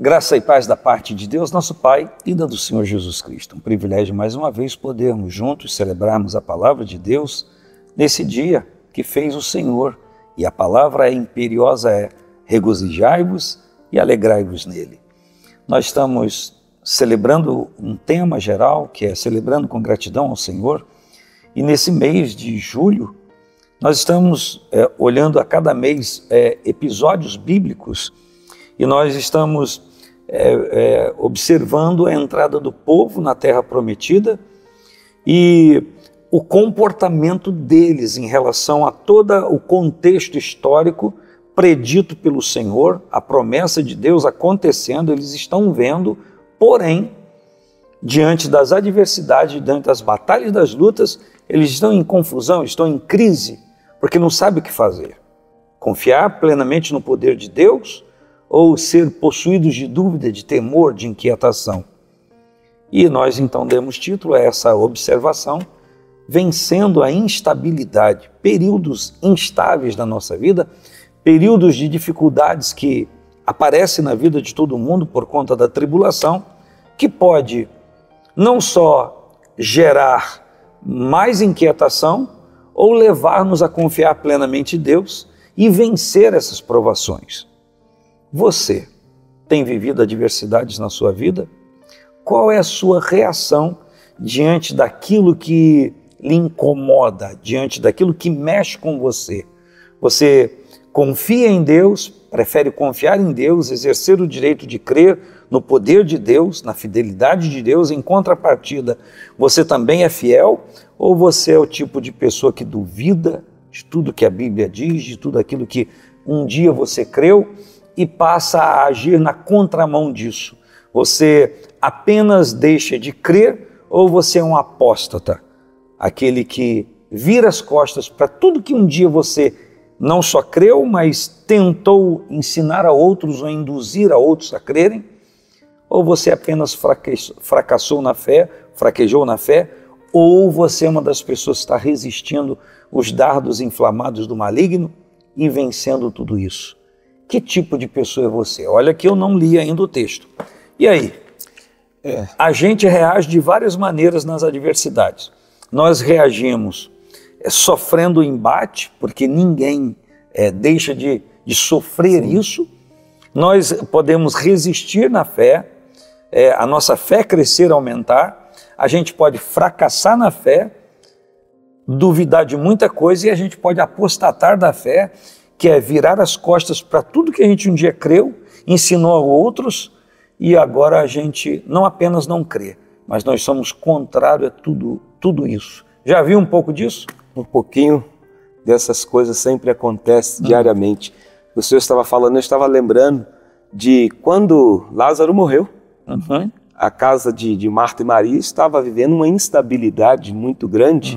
Graça e paz da parte de Deus, nosso Pai, e da do Senhor Jesus Cristo. Um privilégio mais uma vez podermos juntos celebrarmos a palavra de Deus nesse dia que fez o Senhor. E a palavra imperiosa é: regozijai-vos e alegrai-vos nele. Nós estamos celebrando um tema geral, que é celebrando com gratidão ao Senhor. E nesse mês de julho, nós estamos olhando a cada mês episódios bíblicos e nós estamos observando a entrada do povo na Terra Prometida e o comportamento deles em relação a todo o contexto histórico predito pelo Senhor, a promessa de Deus acontecendo, eles estão vendo, porém, diante das adversidades, diante das batalhas, das lutas, eles estão em confusão, estão em crise, porque não sabem o que fazer. Confiar plenamente no poder de Deus ou ser possuídos de dúvida, de temor, de inquietação. E nós então demos título a essa observação, vencendo a instabilidade, períodos instáveis da nossa vida, períodos de dificuldades que aparecem na vida de todo mundo por conta da tribulação, que pode não só gerar mais inquietação ou levar-nos a confiar plenamente em Deus e vencer essas provações. Você tem vivido adversidades na sua vida? Qual é a sua reação diante daquilo que lhe incomoda, diante daquilo que mexe com você? Você confia em Deus, prefere confiar em Deus, exercer o direito de crer no poder de Deus, na fidelidade de Deus, em contrapartida, você também é fiel? Ou você é o tipo de pessoa que duvida de tudo que a Bíblia diz, de tudo aquilo que um dia você creu e passa a agir na contramão disso? Você apenas deixa de crer ou você é um apóstata? Aquele que vira as costas para tudo que um dia você não só creu, mas tentou ensinar a outros ou induzir a outros a crerem? Ou você apenas fracassou na fé, fraquejou na fé, ou você é uma das pessoas que está resistindo os dardos inflamados do maligno e vencendo tudo isso? Que tipo de pessoa é você? Olha que eu não li ainda o texto. E aí? A gente reage de várias maneiras nas adversidades. Nós reagimos sofrendo o embate, porque ninguém deixa de sofrer isso. Nós podemos resistir na fé, a nossa fé crescer, aumentar. A gente pode fracassar na fé, duvidar de muita coisa, e a gente pode apostatar da fé, que é virar as costas para tudo que a gente um dia creu, ensinou a outros, e agora a gente não apenas não crê, mas nós somos contrários a tudo isso. Já viu um pouco disso? Um pouquinho dessas coisas sempre acontece diariamente. O senhor estava falando, eu estava lembrando de quando Lázaro morreu. A casa de Marta e Maria estava vivendo uma instabilidade muito grande.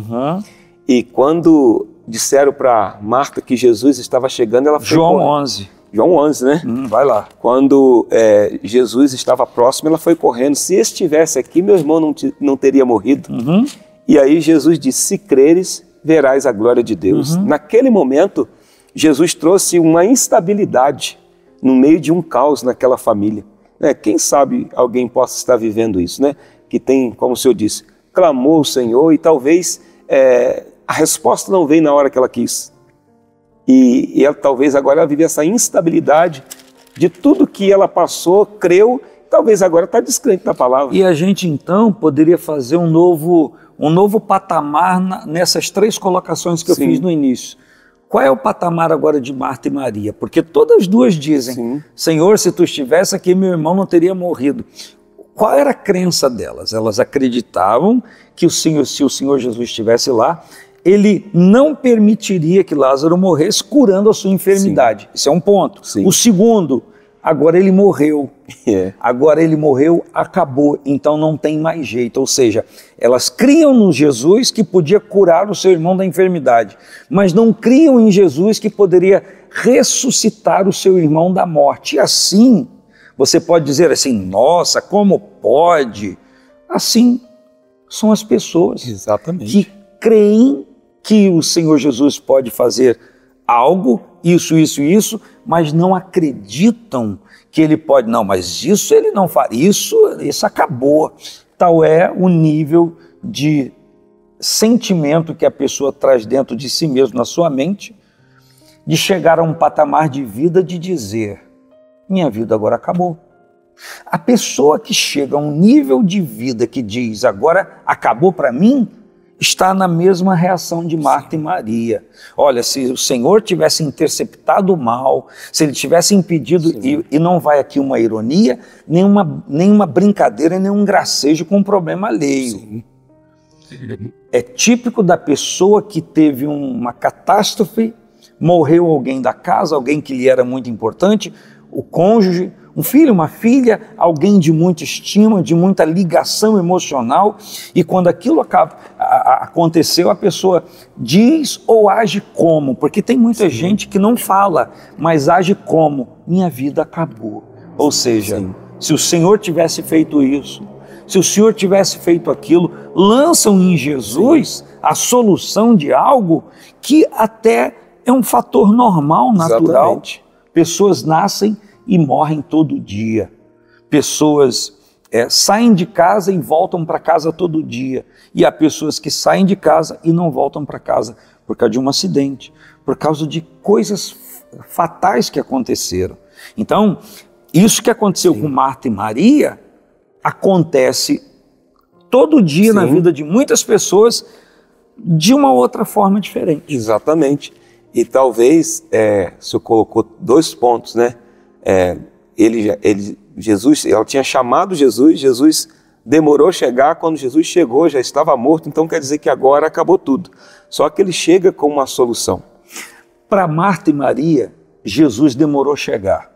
E quando disseram para Marta que Jesus estava chegando, ela foi João 11. João 11, né? Vai lá. Quando Jesus estava próximo, ela foi correndo. Se estivesse aqui, meu irmão não teria morrido. E aí Jesus disse: se creres, verás a glória de Deus. Naquele momento, Jesus trouxe uma instabilidade no meio de um caos naquela família. Quem sabe alguém possa estar vivendo isso, né? Que tem, como o senhor disse, clamou o Senhor e talvez a resposta não veio na hora que ela quis. E ela, talvez agora ela vive essa instabilidade de tudo que ela passou, creu, talvez agora está descrente da palavra. E a gente então poderia fazer um novo patamar nessas três colocações que eu fiz no início. Qual é o patamar agora de Marta e Maria? Porque todas as duas dizem: Senhor, se tu estivesse aqui, meu irmão não teria morrido. Qual era a crença delas? Elas acreditavam que se o Senhor Jesus estivesse lá, ele não permitiria que Lázaro morresse curando a sua enfermidade. Isso é um ponto. O segundo, agora ele morreu. Agora ele morreu, acabou, então não tem mais jeito. Ou seja, elas criam no Jesus que podia curar o seu irmão da enfermidade, mas não criam em Jesus que poderia ressuscitar o seu irmão da morte. E assim, você pode dizer assim: nossa, como pode? Assim são as pessoas que creem que o Senhor Jesus pode fazer algo, isso, mas não acreditam que ele pode. Não, mas isso ele não faz, isso acabou. Tal é o nível de sentimento que a pessoa traz dentro de si mesmo, na sua mente, de chegar a um patamar de vida de dizer, minha vida agora acabou. A pessoa que chega a um nível de vida que diz, agora acabou para mim, está na mesma reação de Marta e Maria. Olha, se o Senhor tivesse interceptado o mal, se ele tivesse impedido, e não vai aqui uma ironia, nenhuma brincadeira, nenhum gracejo com um problema alheio. Sim. É típico da pessoa que teve uma catástrofe, morreu alguém da casa, alguém que lhe era muito importante, o cônjuge, um filho, uma filha, alguém de muita estima, de muita ligação emocional, e quando aquilo aconteceu, a pessoa diz ou age como, porque tem muita gente que não fala, mas age como, minha vida acabou. Ou seja, se o Senhor tivesse feito isso, se o Senhor tivesse feito aquilo, lançam em Jesus a solução de algo que até é um fator normal, natural. Exatamente. Pessoas nascem e morrem todo dia. Pessoas saem de casa e voltam para casa todo dia. E há pessoas que saem de casa e não voltam para casa por causa de um acidente, por causa de coisas fatais que aconteceram. Então, isso que aconteceu com Marta e Maria acontece todo dia na vida de muitas pessoas de uma outra forma diferente. Exatamente. E talvez, o senhor colocou 2 pontos, né? Ela tinha chamado Jesus, Jesus demorou a chegar, quando Jesus chegou já estava morto, então quer dizer que agora acabou tudo. Só que ele chega com uma solução. Para Marta e Maria, Jesus demorou a chegar.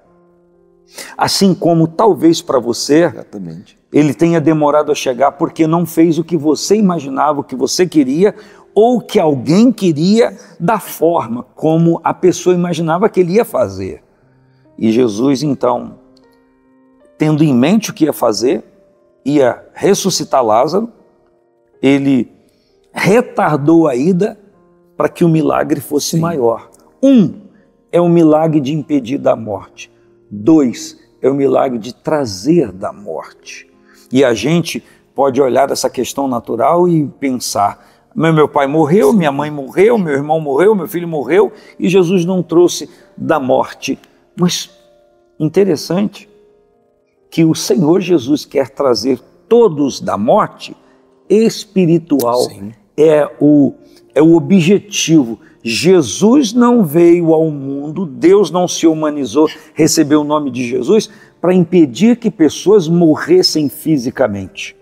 Assim como talvez para você, exatamente, ele tenha demorado a chegar porque não fez o que você imaginava, o que você queria, ou que alguém queria da forma como a pessoa imaginava que ele ia fazer. E Jesus, então, tendo em mente o que ia fazer, ia ressuscitar Lázaro, ele retardou a ida para que o milagre fosse maior. 1 é o milagre de impedir da morte. 2 é o milagre de trazer da morte. E a gente pode olhar essa questão natural e pensar, meu pai morreu, minha mãe morreu, meu irmão morreu, meu filho morreu, e Jesus não trouxe da morte. Mas interessante que o Senhor Jesus quer trazer todos da morte espiritual. É o objetivo. Jesus não veio ao mundo, Deus não se humanizou, recebeu o nome de Jesus para impedir que pessoas morressem fisicamente.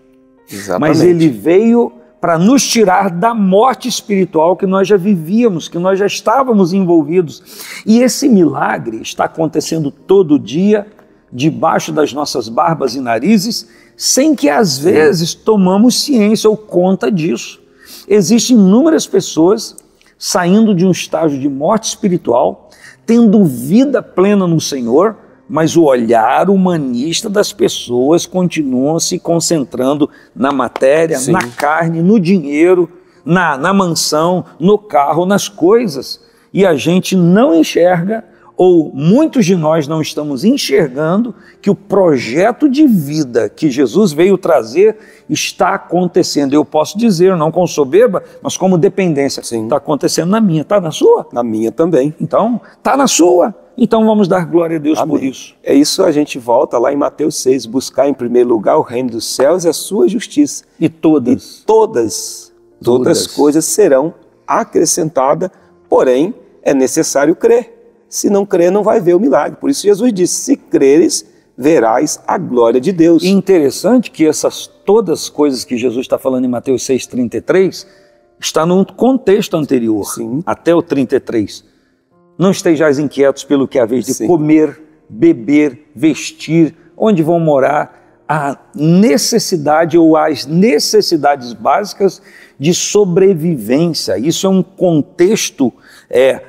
Exatamente. Mas ele veio para nos tirar da morte espiritual que nós já vivíamos, que nós já estávamos envolvidos. E esse milagre está acontecendo todo dia, debaixo das nossas barbas e narizes, sem que às vezes tomamos ciência ou conta disso. Existem inúmeras pessoas saindo de um estágio de morte espiritual, tendo vida plena no Senhor, mas o olhar humanista das pessoas continua se concentrando na matéria, na carne, no dinheiro, na mansão, no carro, nas coisas. E a gente não enxerga, ou muitos de nós não estamos enxergando, que o projeto de vida que Jesus veio trazer está acontecendo. Eu posso dizer, não com soberba, mas como dependência. Está acontecendo na minha, está na sua? Na minha também. Então, está na sua. Então vamos dar glória a Deus por isso. É isso, a gente volta lá em Mateus 6, buscar em primeiro lugar o reino dos céus e a sua justiça. E todas outras coisas serão acrescentadas, porém é necessário crer. Se não crer, não vai ver o milagre. Por isso Jesus disse, se creres, verás a glória de Deus. E interessante que essas todas coisas que Jesus está falando em Mateus 6,33, está num contexto anterior, até o 33. Não estejais inquietos pelo que haveis de comer, beber, vestir, onde vão morar, a necessidade ou as necessidades básicas de sobrevivência. Isso é um contexto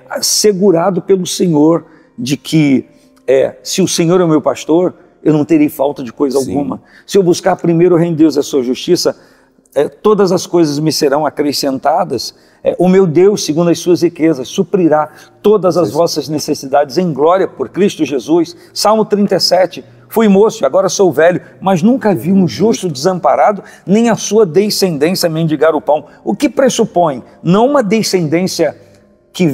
assegurado pelo Senhor, de que se o Senhor é o meu pastor, eu não terei falta de coisa alguma. Se eu buscar primeiro o reino de Deus e a sua justiça, todas as coisas me serão acrescentadas. O meu Deus, segundo as suas riquezas, suprirá todas as vossas necessidades em glória por Cristo Jesus. Salmo 37, fui moço, agora sou velho, mas nunca vi um justo desamparado, nem a sua descendência mendigar o pão. O que pressupõe? Não uma descendência que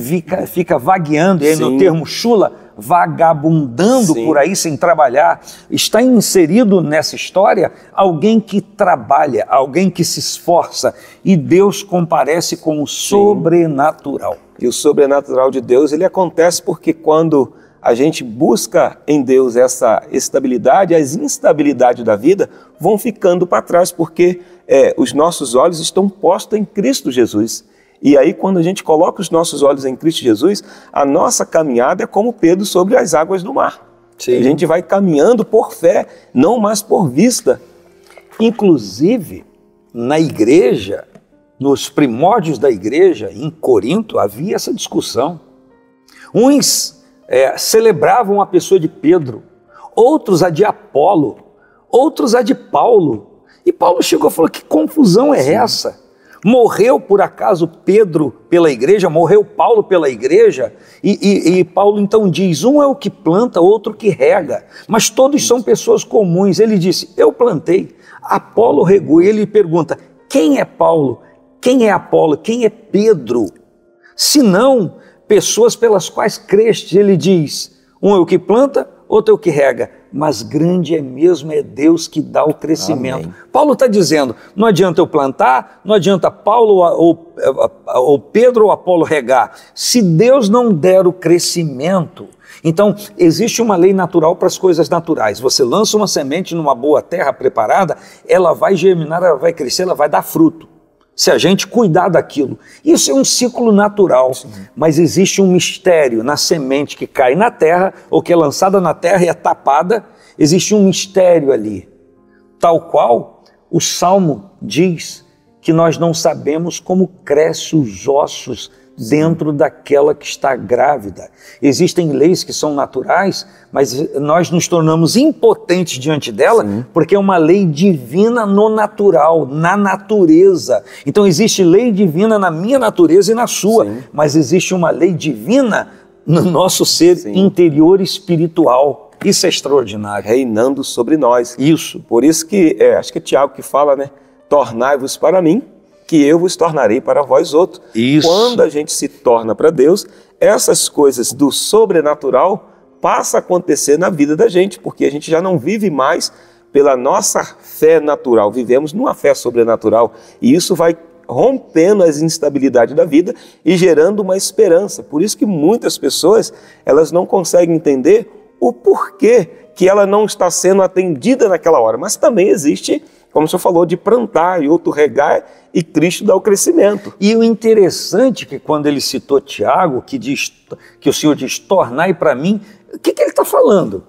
fica vagueando, e aí no termo chula, vagabundando por aí sem trabalhar. Está inserido nessa história alguém que trabalha, alguém que se esforça, e Deus comparece com o sobrenatural. E o sobrenatural de Deus, ele acontece porque quando a gente busca em Deus essa estabilidade, as instabilidades da vida vão ficando para trás, porque os nossos olhos estão postos em Cristo Jesus. E aí, quando a gente coloca os nossos olhos em Cristo Jesus, a nossa caminhada é como Pedro sobre as águas do mar. Sim. A gente vai caminhando por fé, não mais por vista. Inclusive, na igreja, nos primórdios da igreja, em Corinto, havia essa discussão. Uns celebravam a pessoa de Pedro, outros a de Apolo, outros a de Paulo. E Paulo chegou e falou: que confusão é essa? Morreu por acaso Pedro pela igreja? Morreu Paulo pela igreja? E Paulo então diz, um é o que planta, outro que rega, mas todos são pessoas comuns. Ele disse, eu plantei, Apolo regou. E ele pergunta, quem é Paulo? Quem é Apolo? Quem é Pedro? Se não, pessoas pelas quais creste. Ele diz, um é o que planta, outro é o que rega, mas grande é Deus que dá o crescimento. Amém. Paulo está dizendo, não adianta eu plantar, não adianta Paulo ou Pedro ou Apolo regar, se Deus não der o crescimento. Então, existe uma lei natural para as coisas naturais. Você lança uma semente numa boa terra preparada, ela vai germinar, ela vai crescer, ela vai dar fruto, se a gente cuidar daquilo. Isso é um ciclo natural, mas existe um mistério na semente que cai na terra, ou que é lançada na terra e é tapada. Existe um mistério ali, tal qual o Salmo diz que nós não sabemos como crescem os ossos dentro daquela que está grávida. Existem leis que são naturais, mas nós nos tornamos impotentes diante dela, porque é uma lei divina no natural, na natureza. Então existe lei divina na minha natureza e na sua, mas existe uma lei divina no nosso ser interior espiritual. Isso é extraordinário. Reinando sobre nós. Isso. Por isso que, acho que é Tiago que fala, né? Tornai-vos para mim, que eu vos tornarei para vós outros. Isso. Quando a gente se torna para Deus, essas coisas do sobrenatural passam a acontecer na vida da gente, porque a gente já não vive mais pela nossa fé natural, vivemos numa fé sobrenatural, e isso vai rompendo as instabilidades da vida e gerando uma esperança. Por isso que muitas pessoas, elas não conseguem entender o porquê que ela não está sendo atendida naquela hora, mas também existe, como o senhor falou, de plantar e outro regar, e Cristo dá o crescimento. E o interessante é que quando ele citou Tiago, que o Senhor diz, tornai para mim, o que ele está falando?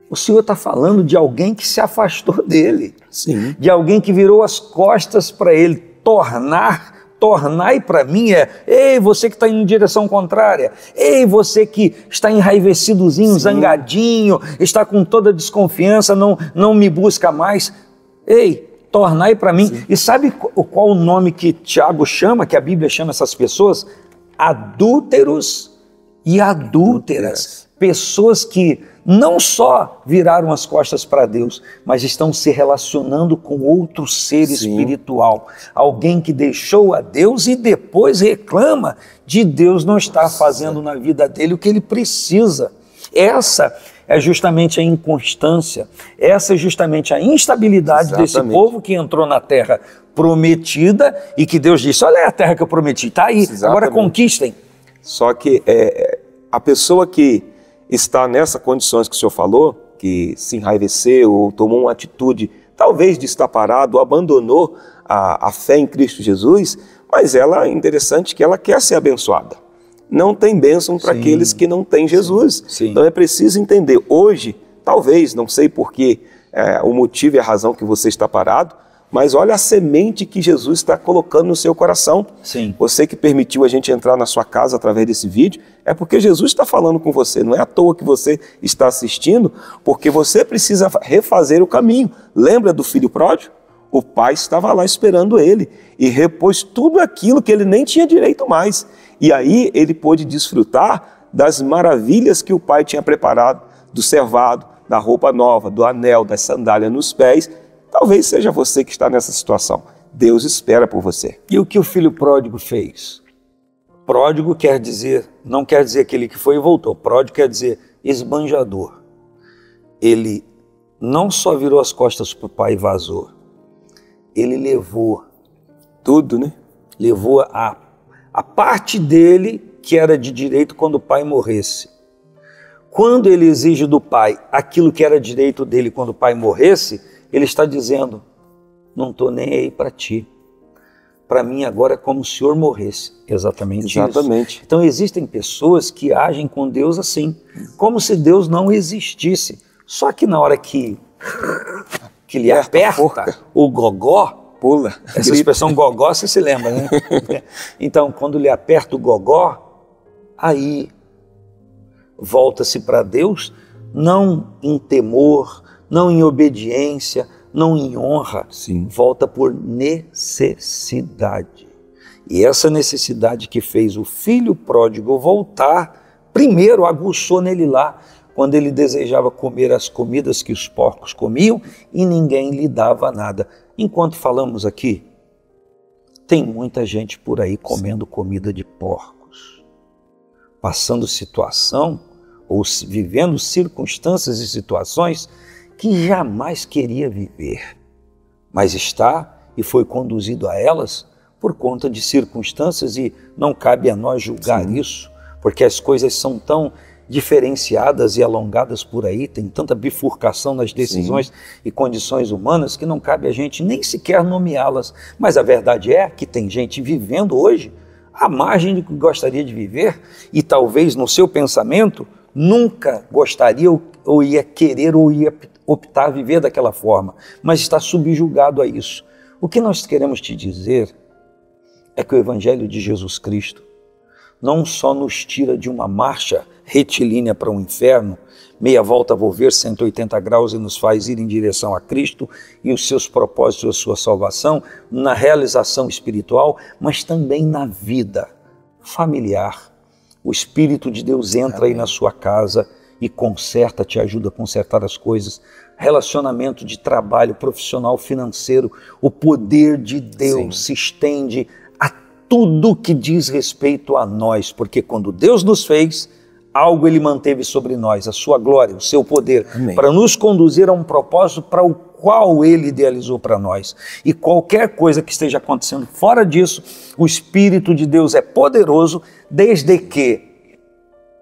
O Senhor está falando de alguém que se afastou dele, de alguém que virou as costas para ele. Tornai para mim ei, você que está indo em direção contrária, ei, você que está enraivecidozinho, zangadinho, está com toda desconfiança, não me busca mais, ei, tornai para mim. E sabe qual o nome que Tiago chama, que a Bíblia chama essas pessoas? Adúlteros e adúlteras. Pessoas que não só viraram as costas para Deus, mas estão se relacionando com outro ser espiritual. Alguém que deixou a Deus e depois reclama de Deus não estar fazendo na vida dele o que ele precisa. Essa é justamente a inconstância, essa é justamente a instabilidade desse povo que entrou na terra prometida e que Deus disse, olha a terra que eu prometi, está aí, agora conquistem. Só que a pessoa que está nessas condições que o senhor falou, que se enraiveceu ou tomou uma atitude, talvez de estar parado, abandonou a fé em Cristo Jesus, mas ela é interessante que ela quer ser abençoada. Não tem bênção para aqueles que não têm Jesus. Então é preciso entender. Hoje, talvez, não sei porquê, o motivo e a razão que você está parado, mas olha a semente que Jesus está colocando no seu coração. Você que permitiu a gente entrar na sua casa através desse vídeo, é porque Jesus está falando com você. Não é à toa que você está assistindo, porque você precisa refazer o caminho. Lembra do filho pródigo? O pai estava lá esperando ele e repôs tudo aquilo que ele nem tinha direito mais. E aí ele pôde desfrutar das maravilhas que o pai tinha preparado, do cevado, da roupa nova, do anel, das sandálias nos pés. Talvez seja você que está nessa situação. Deus espera por você. E o que o filho pródigo fez? Pródigo quer dizer, não quer dizer aquele que foi e voltou. Pródigo quer dizer esbanjador. Ele não só virou as costas para o pai e vazou. Ele levou tudo, né? Levou a parte dele que era de direito quando o pai morresse. Quando ele exige do pai aquilo que era direito dele quando o pai morresse, ele está dizendo, não estou nem aí para ti. Para mim agora é como se o Senhor morresse. Exatamente isso. Então existem pessoas que agem com Deus assim, como se Deus não existisse. Só que na hora que lhe aperta o gogó, pula. Essa expressão gogó, você se lembra, né? Então, quando lhe aperta o gogó, aí volta-se para Deus, não em temor, não em obediência, não em honra, sim, volta por necessidade. E essa necessidade que fez o filho pródigo voltar, primeiro aguçou nele lá, quando ele desejava comer as comidas que os porcos comiam e ninguém lhe dava nada. Enquanto falamos aqui, tem muita gente por aí comendo comida de porcos, passando situação ou vivendo circunstâncias e situações que jamais queria viver, mas está e foi conduzido a elas por conta de circunstâncias e não cabe a nós julgar isso, porque as coisas são tão diferenciadas e alongadas por aí, tem tanta bifurcação nas decisões e condições humanas que não cabe a gente nem sequer nomeá-las. Mas a verdade é que tem gente vivendo hoje à margem do que gostaria de viver e talvez no seu pensamento nunca gostaria ou ia querer ou ia optar a viver daquela forma, mas está subjugado a isso. O que nós queremos te dizer é que o Evangelho de Jesus Cristo não só nos tira de uma marcha retilínea para o inferno, meia volta a volver 180 graus e nos faz ir em direção a Cristo e os seus propósitos, a sua salvação, na realização espiritual, mas também na vida familiar. O Espírito de Deus entra aí na sua casa e conserta, te ajuda a consertar as coisas. Relacionamento de trabalho, profissional, financeiro, o poder de Deus se estende a tudo que diz respeito a nós, porque quando Deus nos fez, algo Ele manteve sobre nós, a sua glória, o seu poder, para nos conduzir a um propósito para o qual Ele idealizou para nós. E qualquer coisa que esteja acontecendo fora disso, o Espírito de Deus é poderoso, desde que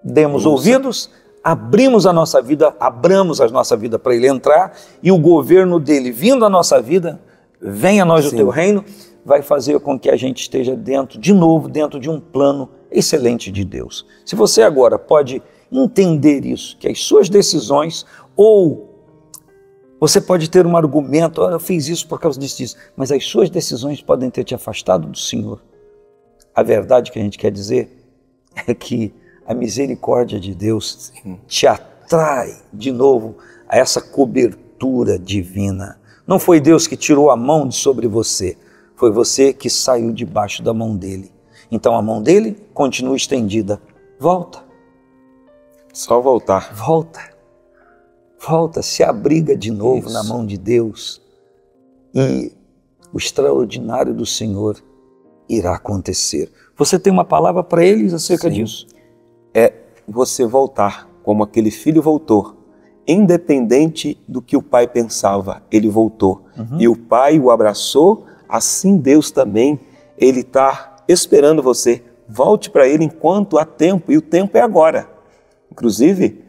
demos ouvidos, abrimos a nossa vida, abramos a nossa vida para Ele entrar, e o governo dEle vindo à nossa vida, venha a nós o Teu reino, vai fazer com que a gente esteja de novo, dentro de um plano excelente de Deus. Se você agora pode entender isso, que as suas decisões, ou você pode ter um argumento, eu fiz isso por causa disso, mas as suas decisões podem ter te afastado do Senhor. A verdade que a gente quer dizer é que a misericórdia de Deus te atrai de novo a essa cobertura divina. Não foi Deus que tirou a mão de sobre você, foi você que saiu debaixo da mão dele. Então a mão dele continua estendida. Volta. Só voltar. Volta. Volta, se abriga de novo na mão de Deus e o extraordinário do Senhor irá acontecer. Você tem uma palavra para eles acerca disso? É você voltar, como aquele filho voltou. Independente do que o pai pensava, ele voltou. E o pai o abraçou, assim Deus também, Ele está esperando você. Volte para Ele enquanto há tempo, e o tempo é agora. Inclusive,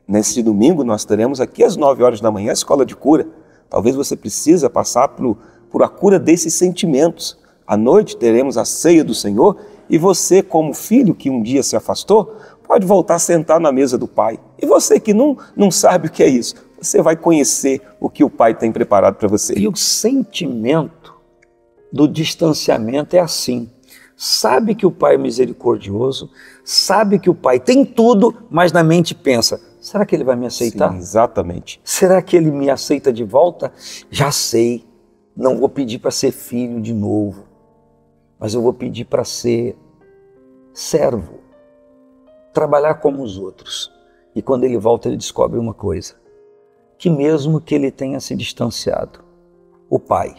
nesse domingo nós teremos aqui às 9 horas da manhã a escola de cura. Talvez você precisa passar por a cura desses sentimentos. À noite teremos a ceia do Senhor, e você, como filho que um dia se afastou, pode voltar a sentar na mesa do Pai. E você que não sabe o que é isso, você vai conhecer o que o Pai tem preparado para você. E o sentimento do distanciamento é assim. Sabe que o Pai é misericordioso, sabe que o Pai tem tudo, mas na mente pensa, será que Ele vai me aceitar? Sim, exatamente. Será que Ele me aceita de volta? Já sei, não vou pedir para ser filho de novo, mas eu vou pedir para ser servo, trabalhar como os outros. E quando ele volta, ele descobre uma coisa, que mesmo que ele tenha se distanciado, o pai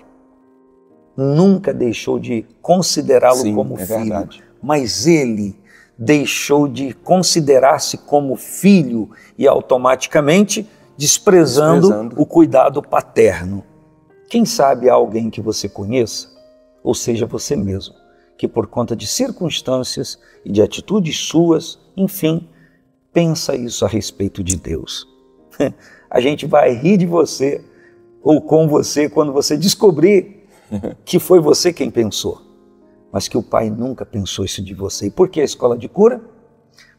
nunca deixou de considerá-lo como filho, verdade. mas ele deixou de considerar-se como filho e automaticamente desprezando o cuidado paterno. Quem sabe há alguém que você conheça, ou seja, você mesmo, que por conta de circunstâncias e de atitudes suas, enfim, pensa isso a respeito de Deus. A gente vai rir de você ou com você quando você descobrir que foi você quem pensou, mas que o Pai nunca pensou isso de você. E por que a escola de cura?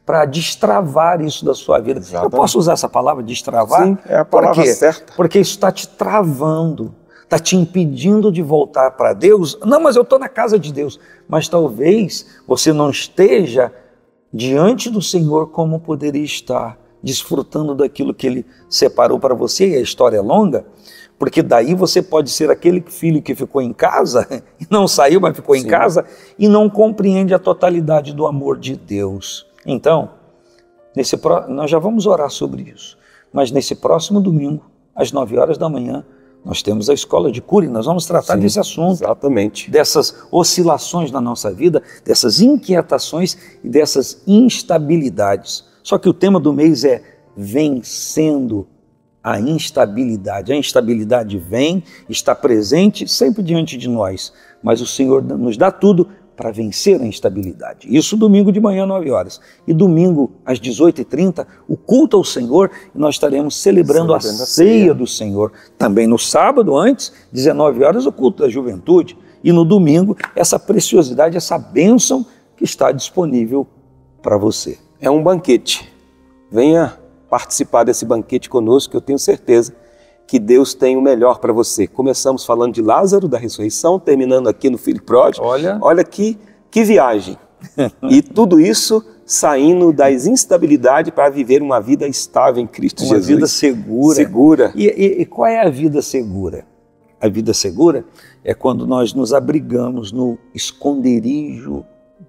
Para destravar isso da sua vida. Exatamente. Eu posso usar essa palavra, destravar? Sim, é a palavra certa. Porque isso está te travando, está te impedindo de voltar para Deus. Não, mas eu estou na casa de Deus. Mas talvez você não esteja diante do Senhor como poderia estar, desfrutando daquilo que Ele separou para você, e a história é longa, porque daí você pode ser aquele filho que ficou em casa, e não saiu, mas ficou em casa, e não compreende a totalidade do amor de Deus. Então, nós já vamos orar sobre isso, mas nesse próximo domingo, às 9 horas da manhã, nós temos a escola de cura e nós vamos tratar desse assunto. Exatamente. Dessas oscilações na nossa vida, dessas inquietações e dessas instabilidades. Só que o tema do mês é vencendo a instabilidade. A instabilidade vem, está presente sempre diante de nós, mas o Senhor nos dá tudo para vencer a instabilidade. Isso domingo de manhã, 9 horas. E domingo, às 18h30, o culto ao Senhor, e nós estaremos celebrando a ceia do Senhor. Também no sábado, antes, 19 horas, o culto da juventude. E no domingo, essa preciosidade, essa bênção que está disponível para você. É um banquete. Venha participar desse banquete conosco, que eu tenho certeza que Deus tem o melhor para você. Começamos falando de Lázaro, da ressurreição, terminando aqui no Filho Pródigo. Olha que viagem. E tudo isso saindo das instabilidades para viver uma vida estável em Cristo Jesus. Uma vida segura. E qual é a vida segura? A vida segura é quando nós nos abrigamos no esconderijo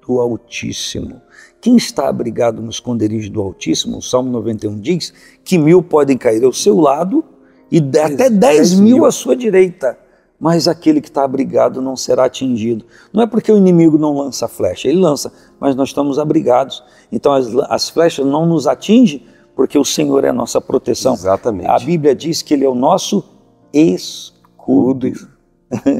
do Altíssimo. Quem está abrigado no esconderijo do Altíssimo, o Salmo 91 diz que 1000 podem cair ao seu lado e até 10.000 à sua direita, mas aquele que está abrigado não será atingido. Não é porque o inimigo não lança flecha, ele lança, mas nós estamos abrigados. Então as flechas não nos atingem porque o Senhor é a nossa proteção. Exatamente. A Bíblia diz que Ele é o nosso escudo.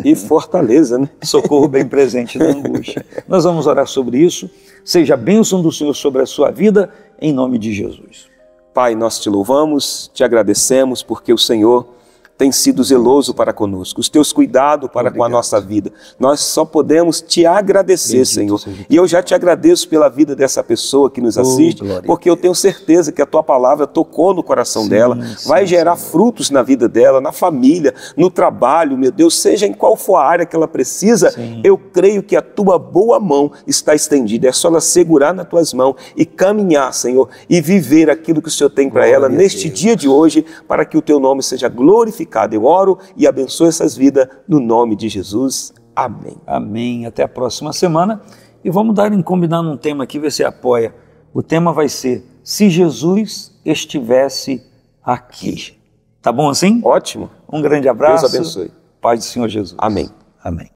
E fortaleza, né? Socorro bem presente na angústia. Nós vamos orar sobre isso. Seja a bênção do Senhor sobre a sua vida, em nome de Jesus. Pai, nós te louvamos, te agradecemos, porque o Senhor tem sido zeloso para conosco, os teus cuidados para com a nossa vida. Nós só podemos te agradecer, Senhor. E eu já te agradeço pela vida dessa pessoa que nos assiste, porque eu tenho certeza que a tua palavra tocou no coração dela, vai gerar frutos na vida dela, na família, no trabalho, meu Deus, seja em qual for a área que ela precisa, eu creio que a tua boa mão está estendida. É só ela segurar nas tuas mãos e caminhar, Senhor, e viver aquilo que o Senhor tem para ela neste dia de hoje, para que o teu nome seja glorificado. Eu oro e abençoo essas vidas no nome de Jesus. Amém. Amém. Até a próxima semana. E vamos combinar num tema aqui, ver se apoia. O tema vai ser: se Jesus estivesse aqui. Tá bom assim? Ótimo. Um grande abraço. Deus abençoe. Paz do Senhor Jesus. Amém. Amém.